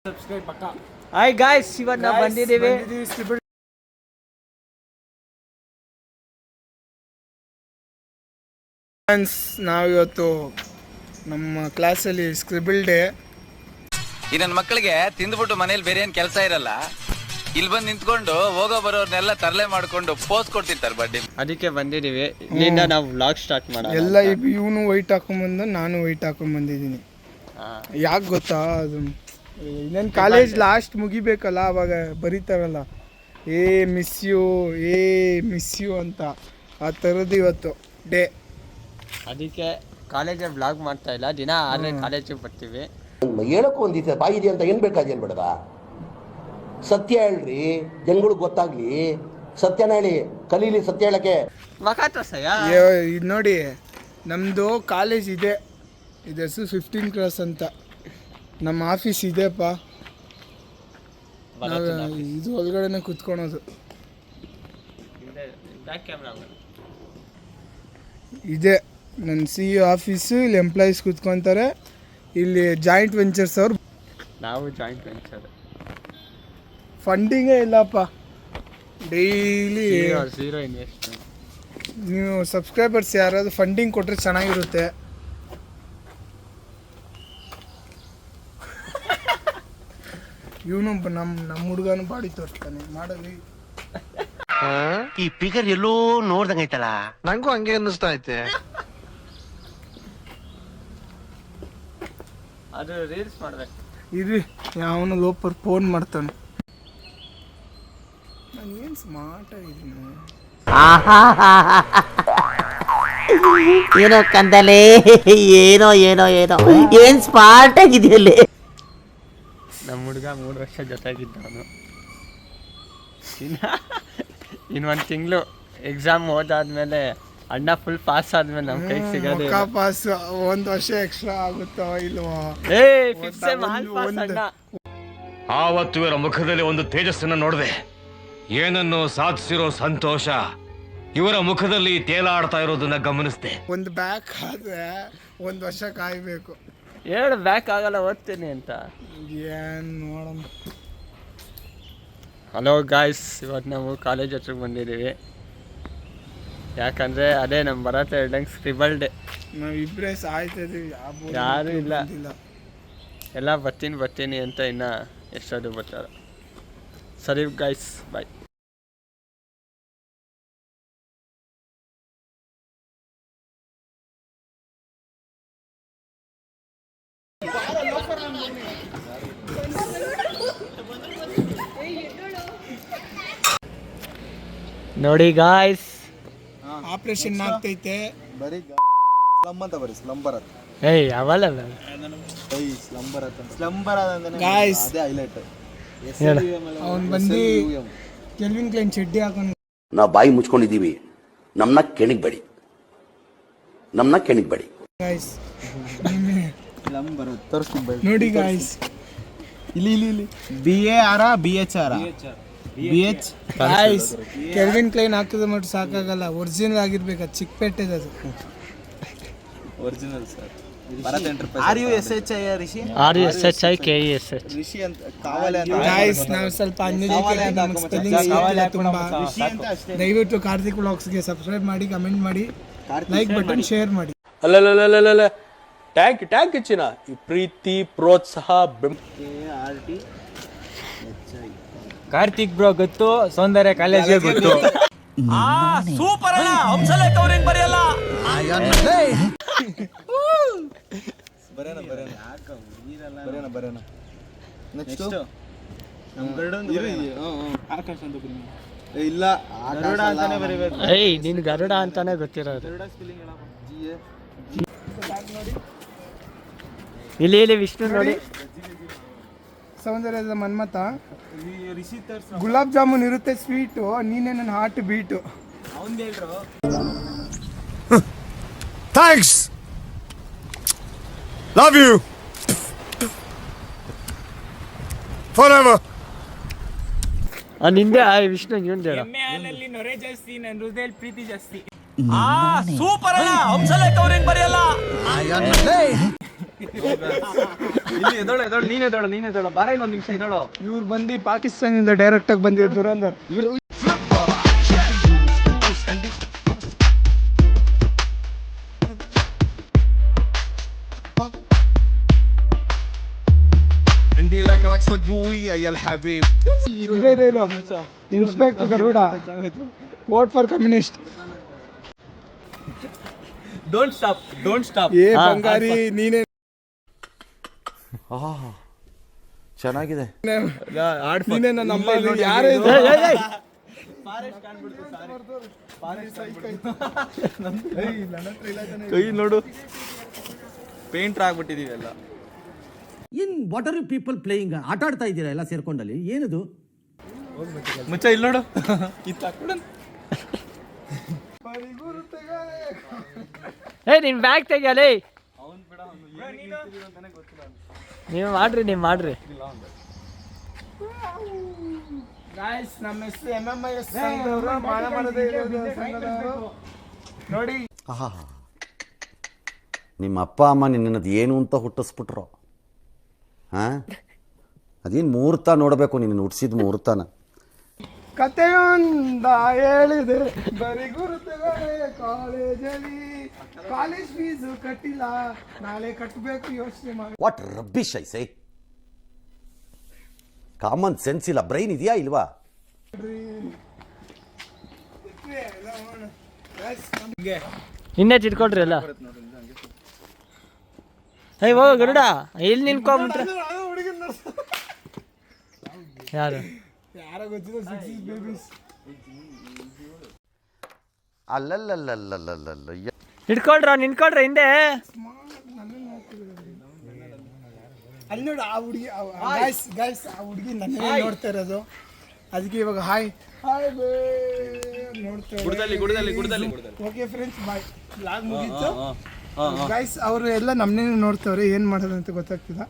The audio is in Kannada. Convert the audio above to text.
ಸಬ್ಸ್ಕ್ರೈಬ್ ಪಕ್ಕ. ಹಾಯ್ ಗಾಯ್ಸ್, ಇವತ್ತು ನಾವು ಬಂದಿದ್ದೀವಿ ನಾವಿವತ್ತು ನಮ್ಮ ಕ್ಲಾಸಲ್ಲಿ ಸ್ಕ್ರಿಬಲ್ ಡೇ. ಈ ನನ್ನ ಮಕ್ಕಳಿಗೆ ತಿಂದ್ಬಿಟ್ಟು ಮನೇಲಿ ಬೇರೆ ಏನು ಕೆಲಸ ಇರಲ್ಲ, ಇಲ್ಲಿ ಬಂದು ನಿಂತ್ಕೊಂಡು ಹೋಗೋ ಬರೋರ್ನೆಲ್ಲ ತರಲೆ ಮಾಡ್ಕೊಂಡು ಪೋಸ್ ಕೊಡ್ತಿರ್ತಾರೆ ಬಡ್ಡಿ. ಅದಕ್ಕೆ ಬಂದಿದ್ದೀವಿ. ಇಲ್ಲಿಂದ ನಾವು ವ್ಲಾಗ್ ಸ್ಟಾರ್ಟ್ ಮಾಡೋಣ. ಎಲ್ಲ ಇವನು ವೈಟ್ ಹಾಕೊಂಡ್ಬಂದು ನಾನು ವೈಟ್ ಹಾಕೊಂಡ್ಬಂದಿದ್ದೀನಿ. ಯಾಕೆ ಗೊತ್ತಾ, ಅದು ಇನ್ನೇನು ಕಾಲೇಜ್ ಲಾಸ್ಟ್ ಮುಗಿಬೇಕಲ್ಲ, ಅವಾಗ ಬರೀತಾರಲ್ಲ ಮಿಸ್ ಯು ಅಂತ, ಆ ಥರದ್ದು ಇವತ್ತು ಡೇ. ಅದಕ್ಕೆ ಕಾಲೇಜಲ್ಲಿ ವ್ಲಾಗ್ ಮಾಡ್ತಾ ಇಲ್ಲ, ದಿನ ಆದರೆ ಕಾಲೇಜಿಗೆ ಬರ್ತೀವಿ. ಹೇಳಕ್ಕೂ ಒಂದಿತ್ತು ಬಾಯಿ ಇದೆ ಅಂತ ಏನು ಬೇಕಾದೇನು ಬೇಡದ, ಸತ್ಯ ಹೇಳ್ರಿ, ಜನಗಳಿಗೆ ಗೊತ್ತಾಗ್ಲಿ, ಸತ್ಯನ ಹೇಳಿ, ಕಲೀಲಿ ಸತ್ಯ ಹೇಳಕ್ಕೆ. ಇದು ನೋಡಿ, ನಮ್ಮದು ಕಾಲೇಜ್ ಇದೆ, ಇದು ಹೆಸರು 15 ಕ್ಲಾಸ್ ಅಂತ. ನಮ್ಮ ಆಫೀಸ್ ಇದೆಪ್ಪ, ಇದು ಒಳಗಡೆನೆ ಕುತ್ಕೊಳೋದು. ಇದೆ ನನ್ನ CEO ಆಫೀಸು. ಇಲ್ಲಿ ಎಂಪ್ಲಾಯೀಸ್ ಕುತ್ಕೊತಾರೆ. ಇಲ್ಲಿ ಜಾಯಿಂಟ್ ವೆಂಚರ್ಸ್ ಅವ್ರು, ನಾವು ಜಾಯಿಂಟ್ ವೆಂಚರ್. ಫಂಡಿಂಗೇ ಇಲ್ಲಪ್ಪ, ಡೈಲಿ ಝೀರೋ ಇನ್ವೆಸ್ಟ್ಮೆಂಟ್. ನೀವು ಸಬ್ಸ್ಕ್ರೈಬರ್ಸ್ ಯಾರಾದರೂ ಫಂಡಿಂಗ್ ಕೊಟ್ಟರೆ ಚೆನ್ನಾಗಿರುತ್ತೆ. ಇವನು ನಮ್ಮ ಹುಡುಗನು ಬಾಡಿ ತೋರಿಸ್ತಾನೆ ಮಾಡಲಿ. ಈ ಫಿಗರ್ ಎಲ್ಲೋ ನೋಡ್ದಂಗೈತಲ್ಲ, ನಂಗೂ ಹಂಗೆ ಅನ್ನಿಸ್ತಾ ಐತೆ. ಅದು ರೀಲ್ಸ್ ಮಾಡ್ಬೇಕು. ಇರಿ, ಯಾವನು ಲೋಪರ್ ಫೋನ್ ಮಾಡ್ತಾನೆ. ನಾನು ಏನು ಸ್ಮಾರ್ಟ್ ಆಗಿದ್ದೀನಿ. ಏನೋ ಕಂದಲೆ, ಏನೋ ಏನೋ ಏನೋ ಏನ್ ಸ್ಮಾರ್ಟ್ ಆಗಿದೆಯಲ್ಲಿ. ನಮ್ಮ ಹುಡುಗ 3 ವರ್ಷ ಜೊತೆಗಿದ್ದವನು. ಇನ್ನೊಂದು ತಿಂಗಳು ಎಕ್ಸಾಮ್ ಓದಾದ್ಮೇಲೆ, ಅಣ್ಣ ಫುಲ್ ಪಾಸ್ ಆದ್ಮೇಲೆ ನಮ್ಮ ಕೈಗೆ ಸಿಗೋದು. ಪಾಸ್ 1 ವರ್ಷ ಎಕ್ಸ್ಟ್ರಾ ಆಗುತ್ತೋ ಇಲ್ವೋ. ಆವತ್ತು ಇವರ ಮುಖದಲ್ಲಿ ಒಂದು ತೇಜಸ್ಸನ್ನು ನೋಡಿದೆ. ಏನನ್ನು ಸಾಧಿಸಿರೋ ಸಂತೋಷ ಇವರ ಮುಖದಲ್ಲಿ ತೇಲಾಡ್ತಾ ಇರೋದನ್ನ ಗಮನಿಸಿದೆ. ಒಂದು ಬ್ಯಾಕ್ ಆದ್ರೆ 1 ವರ್ಷ ಕಾಯ್ಬೇಕು. ಹೇಳು ಬ್ಯಾಕ್ ಆಗಲ್ಲ, ಓದ್ತೀನಿ ಅಂತ. ಏನು ನೋಡೋಣ. ಹಲೋ ಗಾಯ್ಸ್, ಇವತ್ತು ನಾವು ಕಾಲೇಜ್ ಹತ್ರಕ್ಕೆ ಬಂದಿದ್ದೀವಿ. ಯಾಕಂದರೆ ಅದೇ ನಮ್ಮ ಭರತ ಹೇಳ್ದಂಗೆ ಸ್ಕ್ರಿಬಲ್ ಡೇ. ನಾವಿಬ್ಬರೇ ಸಾಯ್ತಿದ್ದೀವಿ, ಯಾರೂ ಇಲ್ಲ. ಎಲ್ಲ ಬರ್ತೀನಿ ಅಂತ ಇನ್ನು ಎಷ್ಟೊಂದು ಬರ್ತಾರೆ. ಸರಿ ಗಾಯ್ಸ್, ಬಾಯ್. ನೋಡಿ ಗಾಯ್ಸ್, ಆಪರೇಷನ್ ಆಗ್ತೈತೆ. ಬರೀ ಸ್ಲಮ್ ಅಂತ ಬರೀ ಸ್ಲಮ್ ಬರತ್. ಏಯ್ ಅವಲ್ಲ ಸ್ಲಮ್ ಬರತ್ ಗಾಯ್ಸ್, ಅದೇ ಹೈಲೈಟ್. ಅವ್ನು ಬಂದು ಕೆಲ್ವಿನ್ ಕ್ಲೈನ್ ಚಡ್ಡಿ ಹಾಕೊಂಡು. ನಾವು ಬಾಯಿ ಮುಚ್ಕೊಂಡಿದ್ದೀವಿ, ನಮ್ಮನ್ನ ಕೆಣಿಗ್ಬೇಡಿ. ಗಾಯ್ಸ್ ಸ್ಲಮ್ ಬರತ್ ತೋರಿಸ್ತೀನಿ ನೋಡಿ ಗಾಯ್ಸ್, ಇಲ್ಲಿ BAR BHR BH guys, Calvin Klein ಹಾಕಿದ್ರೆ ಮಾಡಿ ಸಾಕಾಗಲ್ಲ, ಒರಿಜಿನಲ್ ಆಗಿರ್ಬೇಕು. ಅದು ಚಿಕ್ಕಪೇಟೆದು, ಅದು original sir. Bharat enterprise RUSHI KESH Rishi ಅಂತ ಕಾವಲೆ ಅಂತ. ಗಾಯ್ಸ್, ನಾವು ಸ್ವಲ್ಪ ಅನ್ಎಜುಕೇಟೆಡ್, ನಮಗೆ ಸ್ಪೆಲ್ಲಿಂಗ್ಸ್ ಗೊತ್ತಿಲ್ಲ ತುಂಬಾ. ದಯವಿಟ್ಟು ಕಾರ್ತಿಕ್ ವ್ಲಾಗ್ಸ್ಗೆ ಸಬ್ಸ್ಕ್ರೈಬ್ ಮಾಡಿ, ಕಮೆಂಟ್ ಮಾಡಿ, ಲೈಕ್ ಬಟನ್ ಶೇರ್ ಮಾಡಿ. ಅಲ್ಲ ಟ್ಯಾಂಕ್ ಹೆಚ್ಚಿನ ಈ ಪ್ರೀತಿ ಪ್ರೋತ್ಸಾಹ ಕಾರ್ತಿಕ್ ಬ್ರೋ ಗೊತ್ತು, ಸೌಂದರ್ಯ ಕಾಲೇಜ್ಗೆ ಗೊತ್ತು. ಸೂಪರ್ ಅಣ್ಣ, ಹಂಸಲೇಖ ಅವ್ರೇನ್ ಬರೆಯಲ್ಲ. ಬರೋಣ ನೆಕ್ಸ್ಟ್ ನಮ್ಮ ಗರುಡ ಆಕಾಶ ಅಂತ ಇಲ್ಲ, ಗರುಡ ಅಂತಾನೆ ಬರೀಬೇಕು. ಏಯ್, ನೀನು ಗರುಡ ಅಂತಾನೆ ಗೊತ್ತಿರೋದು. ಇಲ್ಲಿ ವಿಷ್ಣು ನೋಡಿ. ಸೌಂದರ್ಯದ ಮನ್ಮತ. ಗುಲಾಬ್ ಜಾಮೂನ್ ಇರುತ್ತೆ ಸ್ವೀಟು, ನೀನೇ ನನ್ನ heart beat. Thanks, love you forever. ನಿಂದೆ ವಿಷ್ಣು ನಿಂದೆ. ನೊರೆ ಜಾಸ್ತಿ, ನನ್ನ ಹೃದಯದಲ್ಲಿ ಪ್ರೀತಿ ಜಾಸ್ತಿ. ಸೂಪರ್ ಅಣ್ಣ, ಹಂಸಲೇಖ ಅವ್ರೇನ್ ಬರೆಯಲ್ಲ. ಇಲ್ಲಿ ಎದೋಳು ನೀನ್ ಎದೋಳು ಬಾರ ಇನ್ನೊಂದು ನಿಮಿಷ ಎದೋಳು. ಇವ್ರು ಬಂದು ಪಾಕಿಸ್ತಾನದಿಂದ ಡೈರೆಕ್ಟ್ ಆಗಿ ಬಂದಿದ್ರು Dhurandhar. Inspector Garuda vote for communist. Don't stop. ಏ ಬಂಗಾರಿ ನೀನೇ ಚೆನ್ನಾಗಿದೆ. ನೀನೇ ನನ್ನ ಅಮ್ಮ. ಯಾರೇ ಕೈ ನೋಡು ಪೇಂಟ್ ಆಗ್ಬಿಟ್ಟಿದೀವಿ ಎಲ್ಲ. In what are you people playing? ಆಟ ಆಡ್ತಾ ಇದ್ದೀರಾ ಎಲ್ಲ ಸೇರ್ಕೊಂಡಲ್ಲಿ? ಏನದು ಮುಚ್ಚ ಇಲ್ಲಿ ನೋಡು. ನಿನ್ ಬ್ಯಾಗ್ ತೆಗಿಯಲೇ. ನೀವು ಮಾಡ್ರಿ. ಗಾಯ್ಸ್ ನಮ್ಮ ಹೆಸರು MMIS ಸಂಘದವರು, ಮಾನವರದೇ ಸಂಘದವರು ನೋಡಿ. ನಿಮ್ಮ ಅಪ್ಪ ಅಮ್ಮ ನಿನ್ನದು ಏನು ಅಂತ ಹುಟ್ಟಿಸ್ಬಿಟ್ರು? ಹಾಂ, ಅದೇನು ಮುಹೂರ್ತ ನೋಡಬೇಕು, ನಿನ್ನ ಹುಟ್ಟಿಸಿದ ಮುಹೂರ್ತನ. ಕತೆಯೊಂದ ಹೇಳಿದೆ ಬರೀ ಗುರುತುಗಳೇ ಕಾಲೇಜಲ್ಲಿ, ಕಾಲೇಜ್ ಫೀಸು ಕಟ್ಟಿಲ್ಲ, ನಾಳೆ ಕಟ್ಟಬೇಕು ಯೋಚನೆ ಮಾಡಿ. What rubbish I say. Common sense ಇಲ್ಲ, ಬ್ರೈನ್ ಇದೆಯಾ ಇಲ್ವಾ? ಇನ್ನೇ ಚಿಟ್ಕೊಳ್ರಿ ಎಲ್ಲ. ಹೋಗ ಗರುಡ, ಇಲ್ಲಿ ನಿನ್ಕೊಂಬಿಟ್ರೆ ಯಾರು ಯಾರ ಗೊತ್ತಿಲ್ಲ. ಬೇಬೀಸ್ ಅಲ್ಲಲ್ಲಲ್ಲಲ್ಲಲ್ಲಲ್ಲ. ನಿನ್ಕೊಳ್ರ ಹಿಂದೆ. ಅಲ್ಲಿ ನೋಡಿ ಆ ಹುಡುಗಿ, ಗೈಸ್ ಆ ಹುಡುಗಿ ನನ್ನೇ ನೋಡ್ತಾ ಇರೋದು. ಅದಕ್ಕೆ ಇವಾಗ ಹಾಯ್ ನೋಡ್ತೇವೆ. ಗುಡ್ದಲ್ಲಿ. ಓಕೆ ಫ್ರೆಂಡ್ಸ್, ಬಾಯ್. ಬ್ಲಾಗ್ ಮುಗೀತು ಗೈಸ್. ಅವರು ಎಲ್ಲ ನಮ್ಮನ್ನೇ ನೋಡ್ತಾವ್ರೆ, ಏನು ಮಾಡೋದು ಅಂತ ಗೊತ್ತಾಗ್ತಿಲ್ಲ.